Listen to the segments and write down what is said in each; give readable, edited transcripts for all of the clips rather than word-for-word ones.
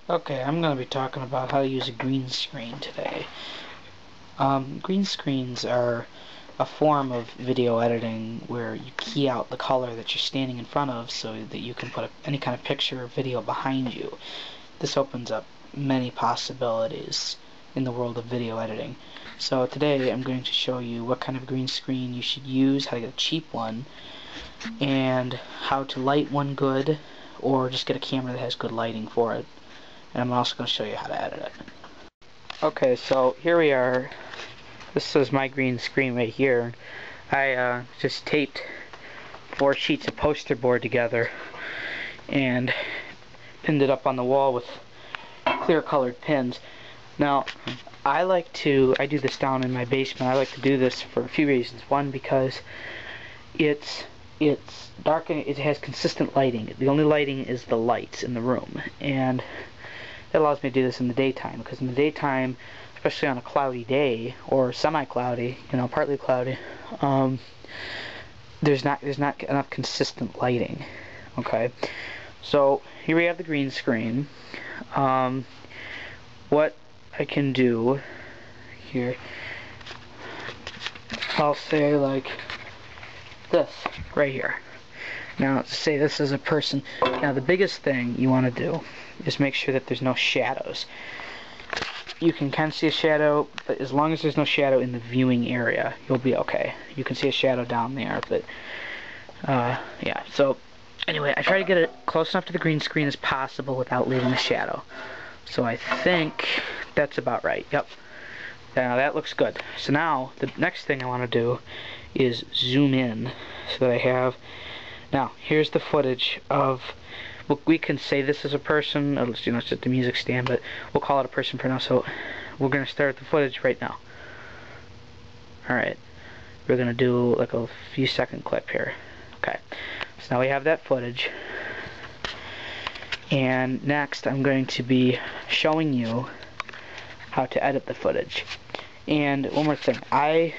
Okay, I'm going to be talking about how to use a green screen today. Green screens are a form of video editing where you key out the color that you're standing in front of so that you can put any kind of picture or video behind you. This opens up many possibilities in the world of video editing. So today I'm going to show you what kind of green screen you should use, how to get a cheap one, and how to light one good, or just get a camera that has good lighting for it. And I'm also going to show you how to edit it. Okay, so here we are. This is my green screen right here. I just taped 4 sheets of poster board together and pinned it up on the wall with clear colored pins. Now, I do this down in my basement. I like to do this for a few reasons. One, because it's dark and it has consistent lighting. The only lighting is the lights in the room, and that allows me to do this in the daytime, because in the daytime, especially on a cloudy day or semi-cloudy, partly cloudy, there's not enough consistent lighting. Okay, so here we have the green screen. What I can do here, I'll say like this right here. Now, say this is a person. Now, the biggest thing you want to do is make sure that there's no shadows. You can kind of see a shadow, but as long as there's no shadow in the viewing area, you'll be okay. You can see a shadow down there, but yeah. So anyway, I try to get it close enough to the green screen as possible without leaving a shadow. So I think that's about right. Yep. Now that looks good. So now the next thing I want to do is zoom in so that I have. Now here's the footage of. We can say this is a person. It's just the music stand, but we'll call it a person for now. So we're gonna start the footage right now. All right. We're gonna do like a few second clip here. Okay. So now we have that footage. And next I'm going to be showing you how to edit the footage. And one more thing, I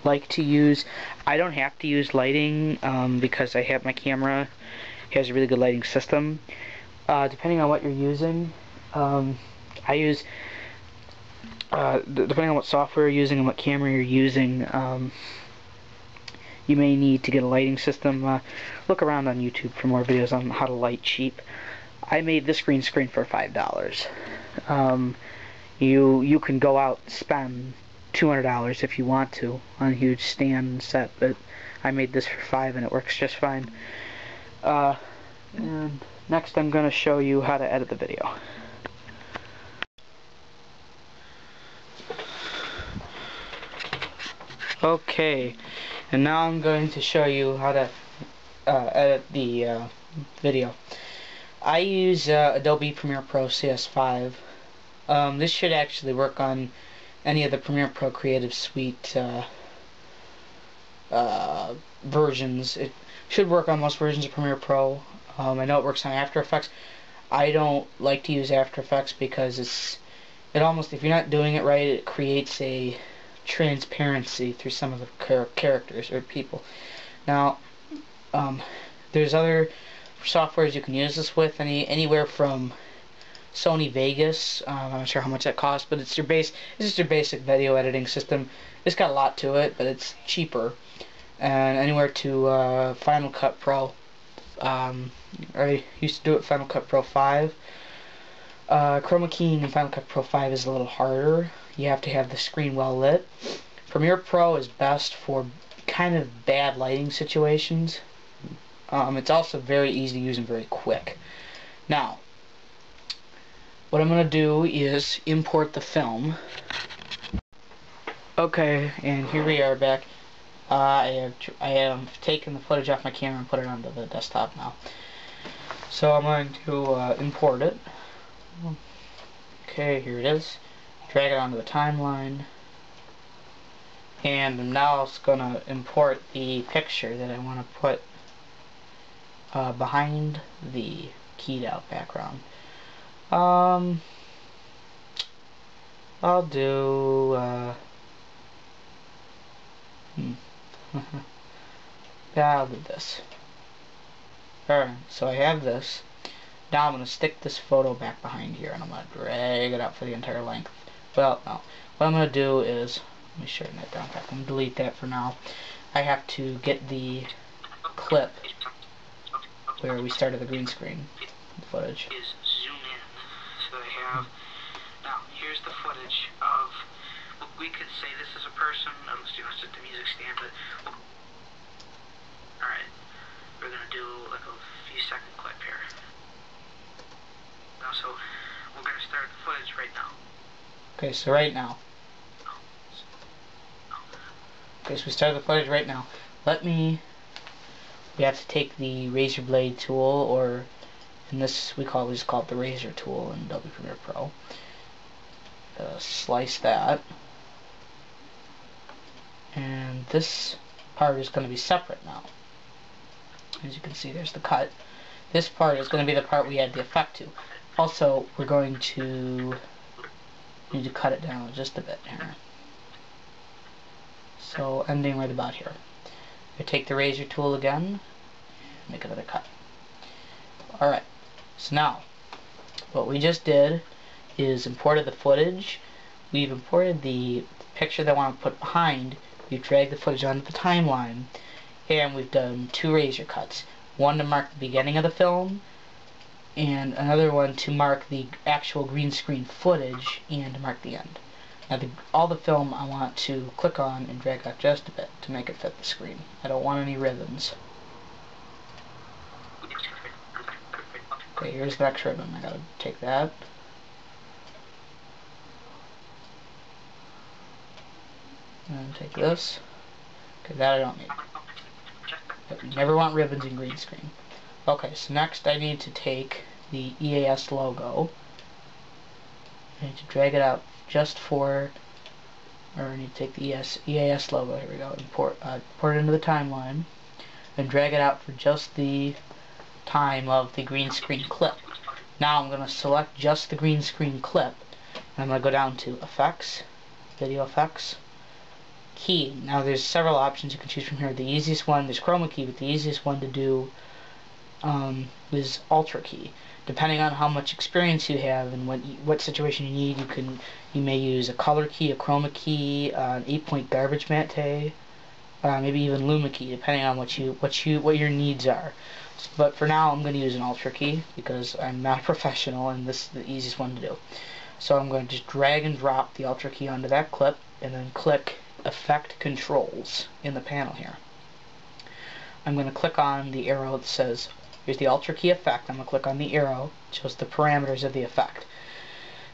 don't have to use lighting because I have my camera has a really good lighting system. Depending on what you're using, depending on what software you're using and what camera you're using, you may need to get a lighting system. Look around on YouTube for more videos on how to light cheap. I made this green screen for $5. You can go out and spend $200 if you want to on a huge stand set, but I made this for $5 and it works just fine. And next I'm going to show you how to edit the video. Okay, and now I'm going to show you how to edit the video. I use Adobe Premiere Pro CS5. This should actually work on any of the Premiere Pro Creative Suite versions. It should work on most versions of Premiere Pro. I know it works on After Effects. I don't like to use After Effects because it almost, if you're not doing it right, it creates a transparency through some of the characters or people. Now, there's other softwares you can use this with, anywhere from Sony Vegas. I'm not sure how much that costs, but it's just your basic video editing system. It's got a lot to it, but it's cheaper. And anywhere to Final Cut Pro. I used to do it Final Cut Pro 5. Chroma Key in Final Cut Pro 5 is a little harder. You have to have the screen well lit. Premiere Pro is best for kind of bad lighting situations. It's also very easy to use and very quick. Now, what I'm going to do is import the film. Okay, and here we are back. I have taken the footage off my camera and put it onto the desktop now. So I'm going to import it. Okay, here it is. Drag it onto the timeline. And I'm now going to import the picture that I want to put behind the keyed out background. I'll do yeah, I'll do this. Alright, so I have this. Now I'm going to stick this photo back behind here, and I'm going to drag it out for the entire length. Well, no. What I'm going to do is, let me shorten that down. I'm going to delete that for now. I have to get the clip where we started the green screen footage. Is zoom in, so I have, now here's the footage of, well, we could say this is a person, let's do the music stand, but, alright, we're going to do like a few second clip here. Now, so, we're going to start the footage right now. Okay, so right now. Okay, so we started the footage right now. We have to take the razor blade tool, or in this we just call it the razor tool in Adobe Premiere Pro. Slice that, and this part is going to be separate now. As you can see, there's the cut. This part is going to be the part we add the effect to. Also, we're going to need to cut it down just a bit here. So, ending right about here. I take the razor tool again, make another cut. Alright, so now, what we just did is imported the footage. We've imported the picture that I want to put behind. We've dragged the footage onto the timeline, and we've done 2 razor cuts. One to mark the beginning of the film, and another one to mark the actual green screen footage and to mark the end. Now all the film I want to click on and drag out just a bit to make it fit the screen. I don't want any ribbons. Okay, here's the next ribbon. I gotta take that. And take this. Okay, that I don't need. You never want ribbons in green screen. Okay, so next I need to take the EAS logo. I need to drag it out just for, or I need to take the EAS logo, here we go, import it into the timeline, and drag it out for just the time of the green screen clip. Now I'm going to select just the green screen clip, and I'm going to go down to Effects, Video Effects, Key. Now there's several options you can choose from here. The easiest one, there's Chroma Key, but the easiest one to do is Ultra Key. Depending on how much experience you have and what situation you need, you may use a color key, a chroma key, an 8-point garbage matte, maybe even Luma key, depending on what your needs are. But for now, I'm going to use an Ultra Key because I'm not a professional, and this is the easiest one to do. So I'm going to just drag and drop the Ultra Key onto that clip, and then click Effect Controls in the panel here. I'm going to click on the arrow that says, here's the Ultra Key effect. I'm going to click on the arrow. It shows the parameters of the effect.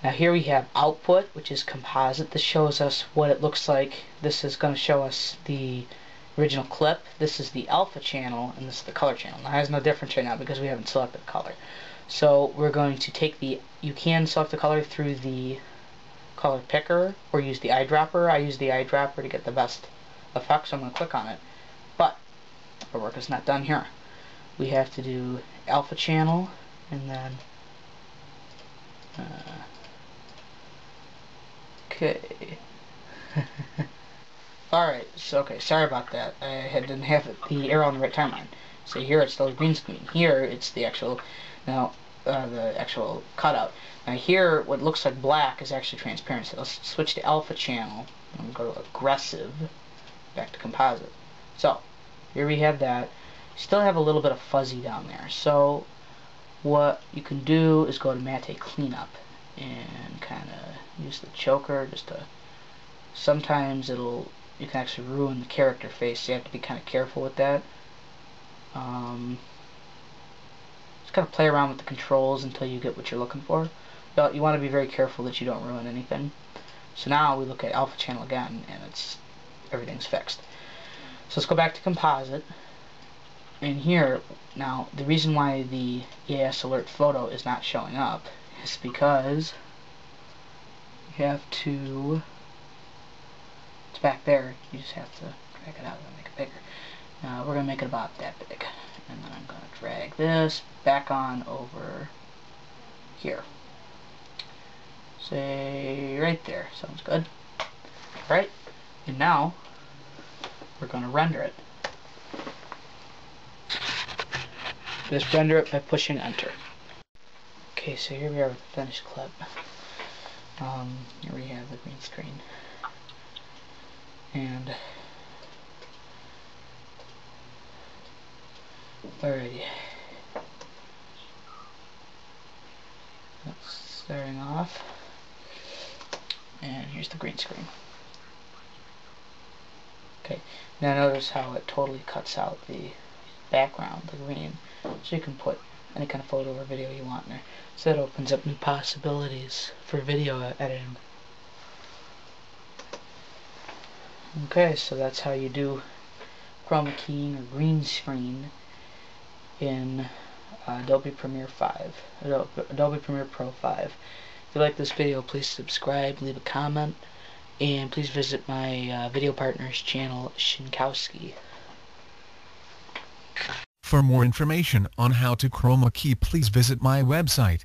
Now here we have output, which is composite. This shows us what it looks like. This is going to show us the original clip. This is the alpha channel, and this is the color channel. Now there's no difference right now because we haven't selected color. So we're going to take you can select the color through the color picker or use the eyedropper. I use the eyedropper to get the best effect, so I'm going to click on it. But our work is not done here. We have to do alpha channel, and then okay. Alright, so okay, sorry about that. I didn't have the arrow on the right timeline. So here it's still green screen. Here it's the actual the actual cutout. Now here what looks like black is actually transparent. So let's switch to alpha channel and go to aggressive, back to composite. So here we have that. Still have a little bit of fuzzy down there. So what you can do is go to matte cleanup and kind of use the choker just to, sometimes you can actually ruin the character face, so you have to be kind of careful with that. Just kind of play around with the controls until you get what you're looking for. But you want to be very careful that you don't ruin anything. So now we look at alpha channel again, and everything's fixed. So let's go back to composite. And here, now, the reason why the EAS alert photo is not showing up is because you have to, it's back there, you just have to drag it out and make it bigger. Now we're going to make it about that big. And then I'm going to drag this back on over here. Say right there, sounds good. Alright, and now we're going to render it. Just render it by pushing enter. Okay, so here we are with the finished clip. Here we have the green screen. And alrighty. That's starting off. And here's the green screen. Okay, now notice how it totally cuts out the background, the green, so you can put any kind of photo or video you want in there. So that opens up new possibilities for video editing. Okay, so that's how you do chroma keying or green screen in Adobe Premiere 5, Adobe Premiere Pro 5. If you like this video, please subscribe, leave a comment, and please visit my video partner's channel, Shinkowski. For more information on how to chroma key, please visit my website.